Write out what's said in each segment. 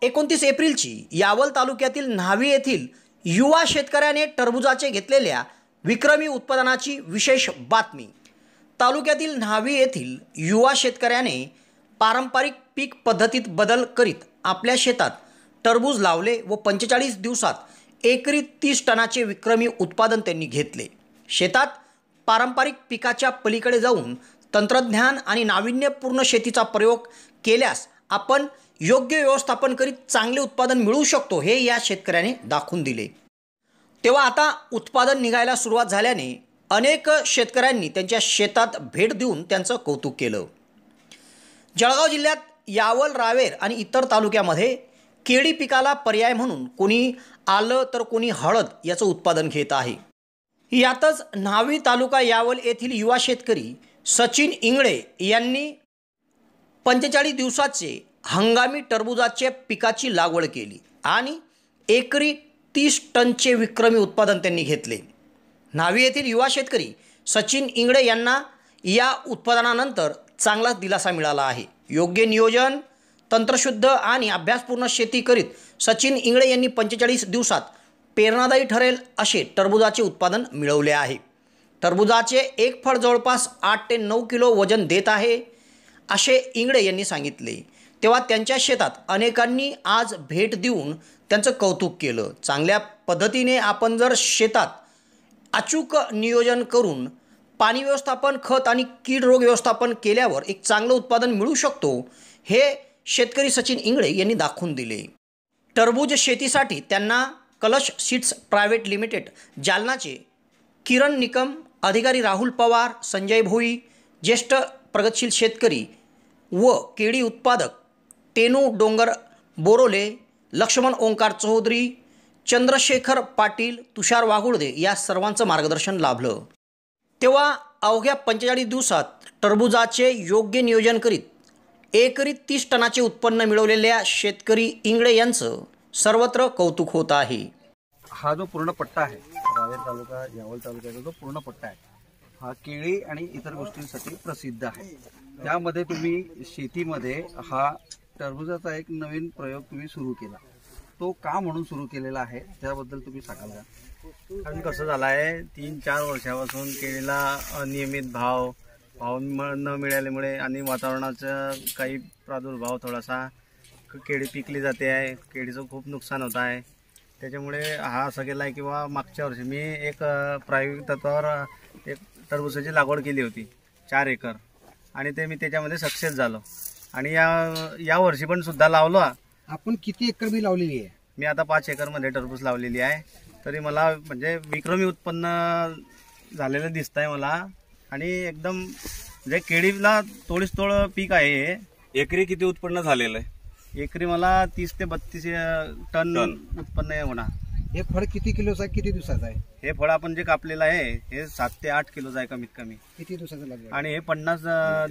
29 एप्रिलची यावल तालुक्यातील न्हावी येथील युवा शेतकऱ्याने टरबूजाचे घेतलेल्या विक्रमी उत्पादनाची विशेष बातमी। तालुक्यातील न्हावी येथील युवा शेतकऱ्याने पारंपरिक पीक पद्धतीत बदल करीत आपल्या शेतात टरबूज लावले व 45 दिवसात एकरी 30 टनाचे विक्रमी उत्पादन त्यांनी घेतले। शेतात पारंपरिक पिकाच्या पलीकडे जाऊन तंत्रज्ञान आणि नाविन्यपूर्ण शेतीचा प्रयोग केल्यास आपण योग्य व्यवस्थापन करीत चांगले उत्पादन मिळवू शकतो हे या शेतकऱ्याने दाखवून दिले। तेव्हा आता उत्पादन निघायला सुरुवात झाल्याने अनेक शेतकऱ्यांनी त्यांच्या शेतात भेट देऊन त्यांचं कौतुक केलं। जळगाव जिल्ह्यात यावल, रावेर आणि इतर तालुक्यामध्ये केळी पिकाला पर्याय म्हणून कोणी आलं तर कोणी हळद याचं उत्पादन घेत आहे। यातच न्हावी तालुका यावल येथील युवा शेतकरी सचिन इंगळे यांनी 45 दिवसाचे हंगामी टरबूजाच्या पिकाची लागवड केली आणि एकरी 30 टनचे विक्रमी उत्पादन त्यांनी घेतले। न्हावी येथील युवा शेतकरी सचिन इंगळे यांना या उत्पादनानंतर चांगलाच दिलासा मिळाला आहे। योग्य नियोजन, तंत्रशुद्ध आणि अभ्यासपूर्ण शेती करीत सचिन इंगळे यांनी 45 दिवसात प्रेरणादायी ठरेल असे टरबूजाचे उत्पादन मिळवले आहे। टरबूजाचे एक फळ जवळपास 8 ते 9 किलो वजन देत आहे असे इंगळे यांनी सांगितले। तेव्हा त्यांच्या शेतात अनेकांनी आज भेट देऊन त्यांचं कौतुक केलं। चांगल्या पद्धतीने आपण जर शेतात अचूक नियोजन करून पाणी व्यवस्थापन, खत आणि कीड रोग व्यवस्थापन केल्यावर एक चांगलं उत्पादन मिळू शकतो हे शेतकरी सचिन इंगळे यांनी दाखवून दिले। टरबूज शेतीसाठी त्यांना कलश सीड्स प्रायव्हेट लिमिटेड जालनाचे किरण निकम, अधिकारी राहुल पवार, संजय भोई, ज्येष्ठ प्रगतशील शेतकरी व केळी उत्पादक टेनू डोंगर बोरोले, लक्ष्मण ओंकार चौधरी, चंद्रशेखर पाटील, तुषार वाघुळदे या सर्वांचं मार्गदर्शन लाभलं। तेव्हा अवघ्या 45 दिवसात टरबूजाचे योग्य नियोजन करीत एकरी 30 टनाचे उत्पन्न मिळवलेल्या शेतकरी इंगळे यांचं सर्वत्र कौतुक होत आहे। हा जो पूर्ण पट्टा आहे रावेर तालुका, यावल तालुक्याचा जो पूर्ण पट्टा आहे हा केळी आणि इतर गोष्टींसाठी प्रसिद्ध आहे। त्यामध्ये तुम्ही शेतीमध्ये हा टरबूजाचा एक नवीन प्रयोग तुम्ही सुरू केला, तो का म्हणून सुरू केलेला आहे त्याबद्दल तुम्ही सांगाल का? कारण कसं झालं आहे, 3-4 वर्षापासून केळीला अनियमित भाव न मिळाल्यामुळे आणि वातावरणाचा काही प्रादुर्भाव थोडासा केळी पिकली जाते आहे, केळीचं खूप नुकसान होत आहे। त्याच्यामुळे हा असं केला आहे किंवा मागच्या वर्षी मी एक प्रायोगिक तत्वावर एक टरबूजाची लागवड केली होती 4 एकर आणि ते मी त्याच्यामध्ये सक्सेस झालो आणि या वर्षी पण सुद्धा लावलो। आपण किती एकर बी लावलेली आहे? मी आता 5 एकरमध्ये टरबूज लावलेली आहे, तरी मला म्हणजे विक्रमी उत्पन्न झालेलं दिसत आहे मला आणि एकदम म्हणजे केळीला तोडीस तोड पीक आहे। एकरी किती उत्पन्न झालेलं आहे? एकरी मला 30 ते 32 टन उत्पन्न होणार। हे फळ किती किलोचं आहे, किती दिवसाचं आहे? हे फळ आपण जे कापलेलं आहे हे 7 ते 8 किलोचं आहे कमीत कमी। किती दिवसाचं लागवड? आणि हे 50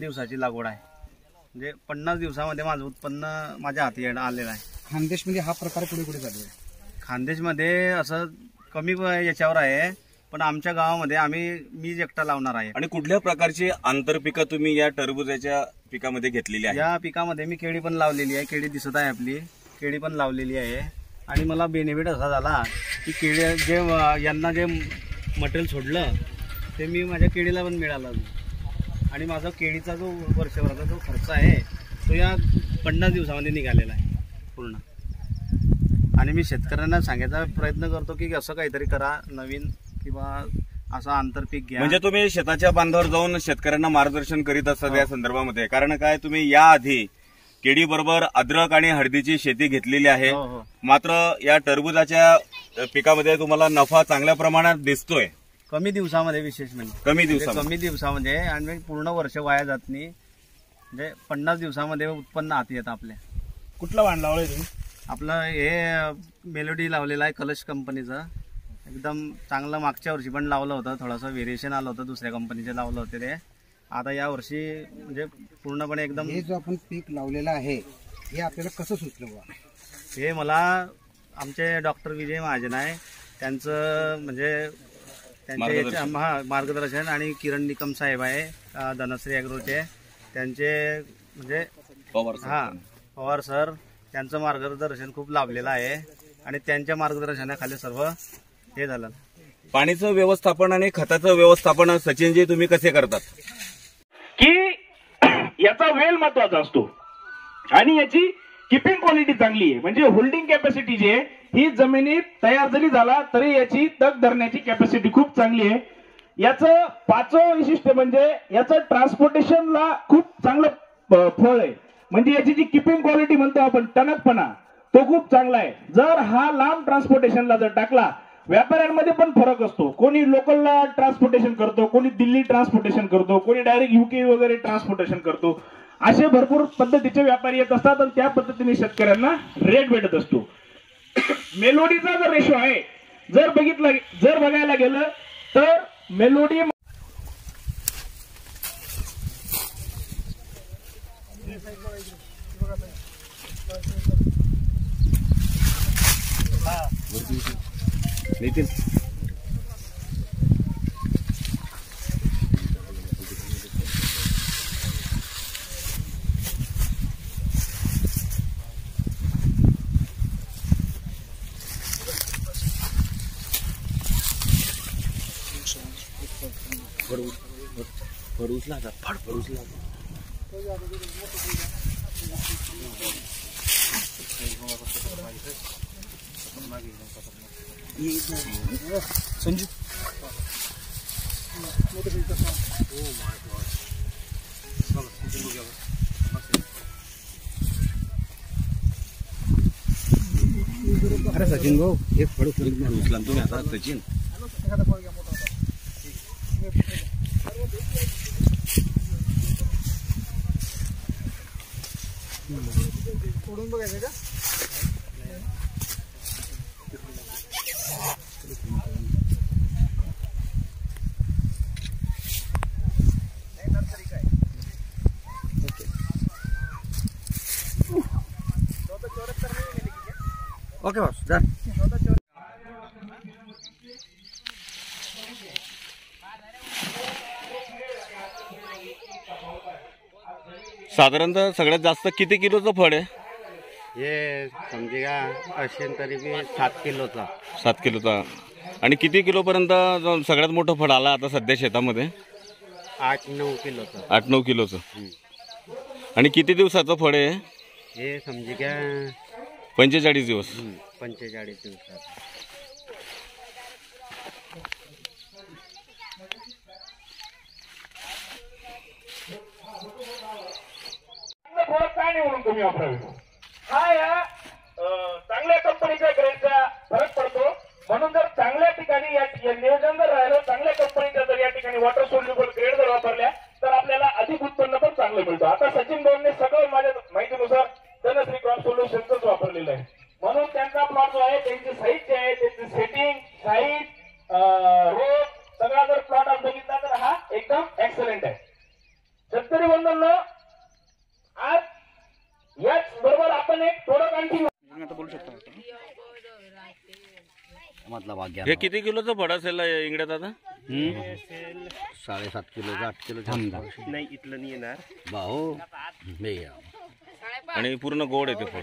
दिवसाची लागवड आहे, म्हणजे 50 दिवसामध्ये माझं उत्पन्न माझ्या हाती आलेलं आहे। खानदेशमध्ये हा प्रकार कुठे कुठे चालू आहे? खानदेशमध्ये असं कमी याच्यावर आहे, पण आमच्या गावामध्ये मी एकटा लावणार आहे। आणि कुठल्या प्रकारची आंतरपिकं तुम्ही या टरबूजाच्या पिकामध्ये घेतलेली आहे? या पिकामध्ये मी केळी पण लावलेली आहे, केळी दिसत आहे आपली, केळी पण लावलेली आहे आणि मला बेनिफिट असा झाला की केळी जे यांना जे मटेरियल सोडलं ते मी माझ्या केळीला पण मिळालं आणि माझा केळीचा जो वर्षभराचा जो खर्च आहे तो या 50 दिवसामध्ये निघालेला आहे पूर्ण। आणि मी शेतकऱ्यांना सांगायचा प्रयत्न करतो की असं काहीतरी करा नवीन किंवा असं आंतरपीक घ्या। म्हणजे तुम्ही शेताच्या बांधावर जाऊन शेतकऱ्यांना मार्गदर्शन करीत असतात या संदर्भामध्ये? कारण काय, तुम्ही याआधी केळी बरोबर अद्रक आणि हळदीची शेती घेतलेली आहे, मात्र या टरबूजाच्या पिकामध्ये तुम्हाला नफा चांगल्या प्रमाणात दिसतोय कमी दिवसामध्ये, विशेष म्हणजे कमी दिवसामध्ये आणि पूर्ण वर्ष वाया जात नाही, म्हणजे 50 दिवसामध्ये उत्पन्न हाती येतं आपल्या। कुठलं वाण लावलंय तुम्ही? आपलं हे मेलोडी लावलेलं आहे कलश कंपनीचं, एकदम चांगलं। मागच्या वर्षी पण लावलं होतं, थोडंसं व्हेरिएशन आलं होतं, दुसऱ्या कंपनीचे लावलं होते ते। आता या वर्षी म्हणजे पूर्णपणे एकदम। हे जो आपण पीक लावलेलं आहे हे आपल्याला कसं सुचलं बा? हे मला आमचे डॉक्टर विजय महाजन आहे त्यांचं म्हणजे त्यांचे मार्गदर्शन आणि किरण निकम साहेब आहे धनश्री ॲग्रोचे, त्यांचे म्हणजे पवार सर त्यांचं मार्गदर्शन खूप लाभलेलं आहे आणि त्यांच्या मार्गदर्शनाखाली सर्व हे झालं. पाणीचं व्यवस्थापन आणि खताचं व्यवस्थापन सचिनजी तुम्ही कसे करतात? की याचा वेल महत्वाचा असतो आणि याची किपिंग क्वालिटी चांगली आहे. म्हणजे होल्डिंग कॅपॅसिटी जी आहे ही जमिनीत तयार जरी झाला तरी याची तग धरण्याची कॅपॅसिटी खूप चांगली आहे. याचं पाचवं वैशिष्ट्य म्हणजे याचं ट्रान्सपोर्टेशनला खूप चांगलं फळ आहे. म्हणजे याची जी किपिंग क्वालिटी म्हणतो आपण टणकपणा तो खूप चांगला आहे. जर हा लांब ट्रान्सपोर्टेशनला जर टाकला, व्यापाऱ्यांमध्ये पण फरक असतो. कोणी लोकलला ट्रान्सपोर्टेशन करतो, कोणी दिल्ली ट्रान्सपोर्टेशन करतो, कोणी डायरेक्ट युके वगैरे ट्रान्सपोर्टेशन करतो. असे भरपूर पद्धतीचे व्यापारी येत असतात आणि त्या पद्धतीने शेतकऱ्यांना रेट भेटत असतो. मेलोडीचा जर रेशो आहे, जर बघायला गेलं तर मेलोडी नितीन संजू अरे सचिन भाऊ एक फळ उचला तुम्ही आता सचिन. फोडून बघायचं का? Okay boss done. साधारणतः सगळ्यात जास्त किती किलोचं फळ आहे? हे समजे का असेल तरी बी 7 किलोचा. 7 किलोचा. आणि किती किलोपर्यंत सगळ्यात मोठं फळ आलं आता सध्या शेतामध्ये? 8-9 किलोचा. 8-9 किलोचं. आणि किती दिवसाचं फळ आहे? हे समजे का 45 दिवस. 45 दिवसात. काय नाही म्हणून तुम्ही वापरावे. हा या चांगल्या कंपनीच्या ग्रेडचा फरक पडतो. म्हणून जर चांगल्या ठिकाणी या नियोजन जर राहिलं, चांगल्या कंपनीच्या जर या ठिकाणी वॉटर सोल्युबल ग्रेड जर वापरल्या तर आपल्याला अधिक उत्पन्न पण चांगलं मिळतं. आता सचिन भाऊंनी सगळं माझ्या माहितीनुसार धनश्री क्रॉप सोल्युशनच वापरलेलं आहे. म्हणून त्यांचा प्लॉट जो आहे, त्यांची साईज जी आहे, त्यांची सेटिंग, साईज, रोग सगळा जर प्लॉट आज बघितला तर हा एकदम एक्सलंट आहे. शेतकरी बंधूंनो, आज याच बरोबर आपण एक प्रोडक्ट आणखी बोलू शकतो. हे किती किलोचं फळ असेल इंगड्यात आता? 7.5 किलो 8 किलो नाही इथलं नाही येणार भाऊ. आणि पूर्ण गोड आहे ते फळ.